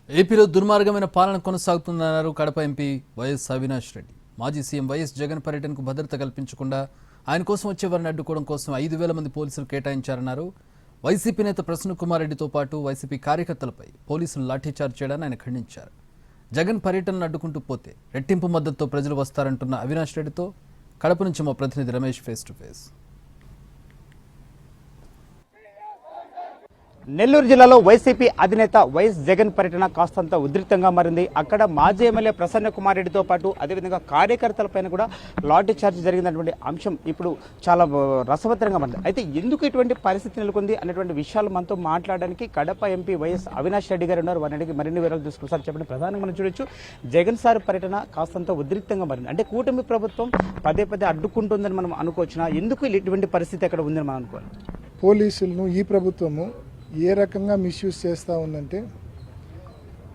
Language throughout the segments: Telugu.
ఏపీలో దుర్మార్గమైన పాలన కొనసాగుతుందన్నారు కడప ఎంపీ వైఎస్ అవినాష్ రెడ్డి. మాజీ సీఎం వైఎస్ జగన్ పర్యటనకు భద్రత కల్పించకుండా ఆయన కోసం వచ్చేవారిని అడ్డుకోవడం కోసం 5,000 మంది పోలీసులు కేటాయించారన్నారు. వైసీపీ నేత ప్రసన్న కుమార్ రెడ్డితో పాటు వైసీపీ కార్యకర్తలపై పోలీసులు లాఠీచార్జ్ చేయడాన్ని ఆయన ఖండించారు. జగన్ పర్యటనను అడ్డుకుంటూ పోతే రెట్టింపు మద్దతుతో ప్రజలు వస్తారంటున్న అవినాష్ రెడ్డితో కడప నుంచి మా ప్రతినిధి Ramesh face to face. Nellore జిల్లాలో వైసీపీ అధినేత వైఎస్ జగన్ పర్యటన కాస్తంత ఉధృతంగా మారింది. అక్కడ మాజీ ఎమ్మెల్యే ప్రసన్న కుమార్ రెడ్డితో పాటు అదేవిధంగా కార్యకర్తలపైన కూడా లాఠీ చార్జ్ జరిగినటువంటి అంశం ఇప్పుడు చాలా రసవత్తరంగా మారింది. అయితే ఎందుకు ఇటువంటి పరిస్థితి నెలకొంది అనేటువంటి విషయాలు మనతో మాట్లాడడానికి కడప ఎంపీ వైఎస్ అవినాష్ రెడ్డి గారు ఉన్నారు. వారిని మరిన్ని వివరాలు తీసుకుని చెప్పండి. ప్రధానంగా మనం చూడొచ్చు, జగన్ సార్ పర్యటన కాస్తంత ఉధృతంగా మారింది. అంటే కూటమి ప్రభుత్వం పదే పదే అడ్డుకుంటుందని మనం అనుకోవచ్చునా? ఎందుకు ఇటువంటి పరిస్థితి అక్కడ ఉందని మనం అనుకోవాలి? పోలీసులను ఈ ప్రభుత్వము ఏ రకంగా మిస్యూజ్ చేస్తూ ఉందంటే,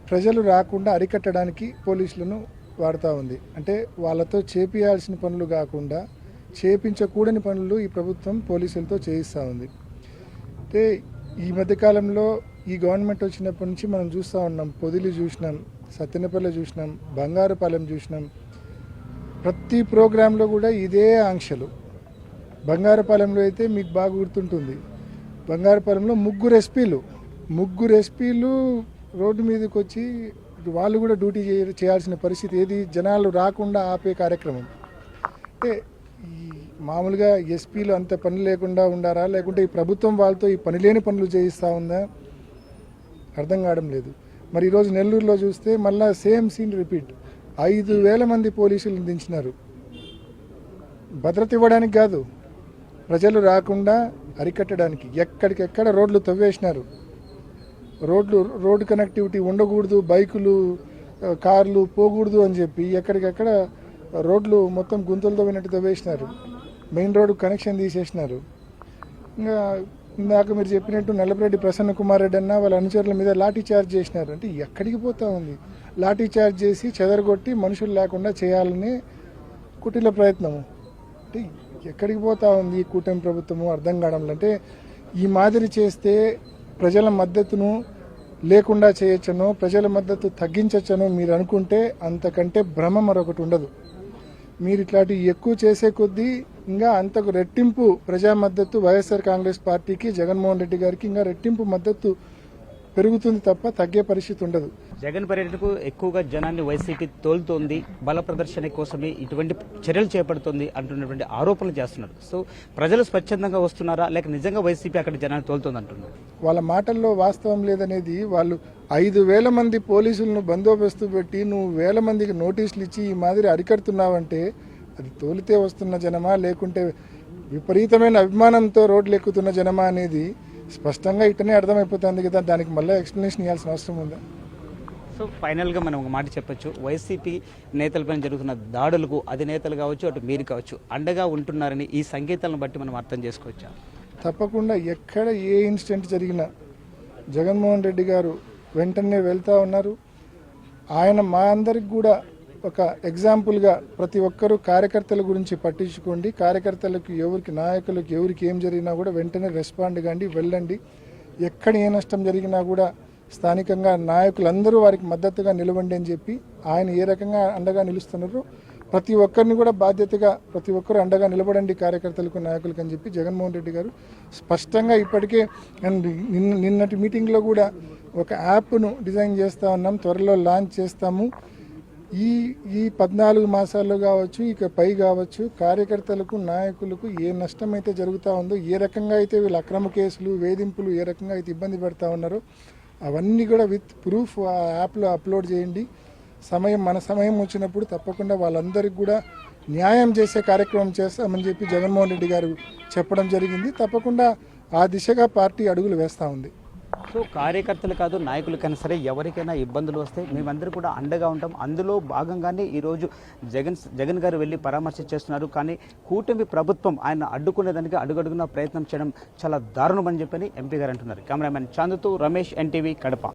ప్రజలు రాకుండా అరికట్టడానికి పోలీసులను వాడుతూ ఉంది. అంటే వాళ్ళతో చేపియాల్సిన పనులు కాకుండా చేపించకూడని పనులు ఈ ప్రభుత్వం పోలీసులతో చేయిస్తూ ఉంది. అంటే ఈ మధ్యకాలంలో ఈ గవర్నమెంట్ వచ్చినప్పటి నుంచి మనం చూస్తూ ఉన్నాం. పొదిలి చూసినాం, సత్తెనపల్లి చూసినాం, బంగారుపాలెం చూసినాం. ప్రతి ప్రోగ్రాంలో కూడా ఇదే ఆంక్షలు. బంగారుపాలెంలో అయితే మీకు బాగా గుర్తుంటుంది, బంగారుపాలెంలో ముగ్గురు ఎస్పీలు రోడ్డు మీదకి వచ్చి వాళ్ళు కూడా డ్యూటీ చేయాల్సిన పరిస్థితి. ఏది జనాలు రాకుండా ఆపే కార్యక్రమం. అంటే ఈ మామూలుగా ఎస్పీలు అంత పని లేకుండా ఉండారా, లేకుంటే ఈ ప్రభుత్వం వాళ్ళతో ఈ పని లేని పనులు చేయిస్తూ ఉందా అర్థం కావడం లేదు. మరి ఈరోజు నెల్లూరులో చూస్తే మళ్ళీ సేమ్ సీన్ రిపీట్. 5,000 మంది పోలీసులను దించినారు. భద్రత ఇవ్వడానికి కాదు, ప్రజలు రాకుండా అరికట్టడానికి. ఎక్కడికెక్కడ రోడ్లు తవ్వేసినారు. రోడ్డు కనెక్టివిటీ ఉండకూడదు, బైకులు కార్లు పోకూడదు అని చెప్పి ఎక్కడికెక్కడ రోడ్లు మొత్తం గుంతలతో వినట్టు తవ్వేసినారు. మెయిన్ రోడ్డు కనెక్షన్ తీసేసినారు. ఇంకా ఇందాక మీరు చెప్పినట్టు నల్లపరెడ్డి ప్రసన్న కుమార్ రెడ్డి అన్న వాళ్ళ అనుచరుల మీద లాఠీ చార్జ్ చేసినారు. అంటే ఎక్కడికి పోతా ఉంది? లాఠీ చార్జ్ చేసి చెదరగొట్టి మనుషులు లేకుండా చేయాలని కుటిల ప్రయత్నము. అంటే ఎక్కడికి పోతా ఉంది ఈ కూటమి ప్రభుత్వము అర్థం కావడం. అంటే ఈ మాదిరి చేస్తే ప్రజల మద్దతును లేకుండా చేయొచ్చనో, ప్రజల మద్దతు తగ్గించవచ్చనో మీరు అనుకుంటే అంతకంటే భ్రమ మరొకటి ఉండదు. మీరు ఇట్లాంటి ఎక్కువ చేసే కొద్దీ ఇంకా అంతకు రెట్టింపు ప్రజా మద్దతు వైఎస్ఆర్ కాంగ్రెస్ పార్టీకి, జగన్మోహన్ రెడ్డి గారికి ఇంకా రెట్టింపు మద్దతు పెరుగుతుంది తప్ప తగ్గే పరిస్థితి ఉండదు. జగన్ పర్యటనకు ఎక్కువగా జనాన్ని వైసీపీ తోలుతోంది, బల ప్రదర్శన కోసమే ఇటువంటి చర్యలు చేపడుతుంది అంటున్నటువంటి ఆరోపణలు చేస్తున్నారు. సో ప్రజలు స్వచ్ఛందంగా వస్తున్నారా, లేక నిజంగా వైసీపీ అక్కడ జనాన్ని తోలుతోంది అంటున్నారు? వాళ్ళ మాటల్లో వాస్తవం లేదనేది. వాళ్ళు 5,000 మంది పోలీసులను బందోబస్తు పెట్టి నువ్వు 1,000 మందికి నోటీసులు ఇచ్చి ఈ మాదిరి అరికడుతున్నావంటే అది తోలితే వస్తున్న జనమా, లేకుంటే విపరీతమైన అభిమానంతో రోడ్లు ఎక్కుతున్న జనమా అనేది స్పష్టంగా ఇట్టనే అర్థమైపోతుంది కదా. దానికి మళ్ళీ ఎక్స్ప్లెనేషన్ ఇవ్వాల్సిన అవసరం ఉందా? సో ఫైనల్గా మనం ఒక మాట చెప్పొచ్చు, వైసీపీ నేతలపైన జరుగుతున్న దాడులకు అధినేతలు కావచ్చు, అటు మీరు కావచ్చు, అండగా ఉంటున్నారని ఈ సంకేతాలను బట్టి మనం అర్థం చేసుకోవచ్చా? తప్పకుండా. ఎక్కడ ఏ ఇన్సిడెంట్ జరిగినా జగన్మోహన్ రెడ్డి గారు వెంటనే వెళ్తూ ఉన్నారు. ఆయన మా అందరికి కూడా ఒక ఎగ్జాంపుల్గా ప్రతి ఒక్కరూ కార్యకర్తల గురించి పట్టించుకోండి, కార్యకర్తలకు ఎవరికి, నాయకులకు ఎవరికి ఏం జరిగినా కూడా వెంటనే రెస్పాండ్ కాండి, వెళ్ళండి. ఎక్కడ ఏ నష్టం జరిగినా కూడా స్థానికంగా నాయకులందరూ వారికి మద్దతుగా నిలవండి అని చెప్పి ఆయన ఏ రకంగా అండగా నిలుస్తున్నారో ప్రతి ఒక్కరిని కూడా బాధ్యతగా ప్రతి ఒక్కరు అండగా నిలబడండి కార్యకర్తలకు, నాయకులకు అని చెప్పి జగన్మోహన్ రెడ్డి గారు స్పష్టంగా ఇప్పటికే నిన్నటి మీటింగ్లో కూడా ఒక యాప్ను డిజైన్ చేస్తూ ఉన్నాం, త్వరలో లాంచ్ చేస్తాము. ఈ 14 మాసాల్లో కావచ్చు, ఇక పై కావచ్చు, కార్యకర్తలకు, నాయకులకు ఏ నష్టం అయితే జరుగుతూ ఉందో, ఏ రకంగా అయితే వీళ్ళు అక్రమ కేసులు, వేధింపులు ఏ రకంగా అయితే ఇబ్బంది పెడతా ఉన్నారో అవన్నీ కూడా విత్ ప్రూఫ్ ఆ యాప్లో అప్లోడ్ చేయండి. మన సమయం వచ్చినప్పుడు తప్పకుండా వాళ్ళందరికీ కూడా న్యాయం చేసే కార్యక్రమం చేస్తామని చెప్పి జగన్మోహన్ రెడ్డి గారు చెప్పడం జరిగింది. తప్పకుండా ఆ దిశగా పార్టీ అడుగులు వేస్తూ ఉంది. సో కార్యకర్తలు కాదు, నాయకులకైనా సరే ఎవరికైనా ఇబ్బందులు వస్తే మేమందరూ కూడా అండగా ఉంటాం. అందులో భాగంగానే ఈరోజు జగన్ గారు వెళ్ళి పరామర్శ చేస్తున్నారు. కానీ కూటమి ప్రభుత్వం ఆయన అడ్డుకునేదానికి అడుగడుగున ప్రయత్నం చేయడం చాలా దారుణమని చెప్పని ఎంపీ గారు అంటున్నారు. కెమెరామెన్ చాందుతో రమేష్, ఎన్టీవీ, కడప.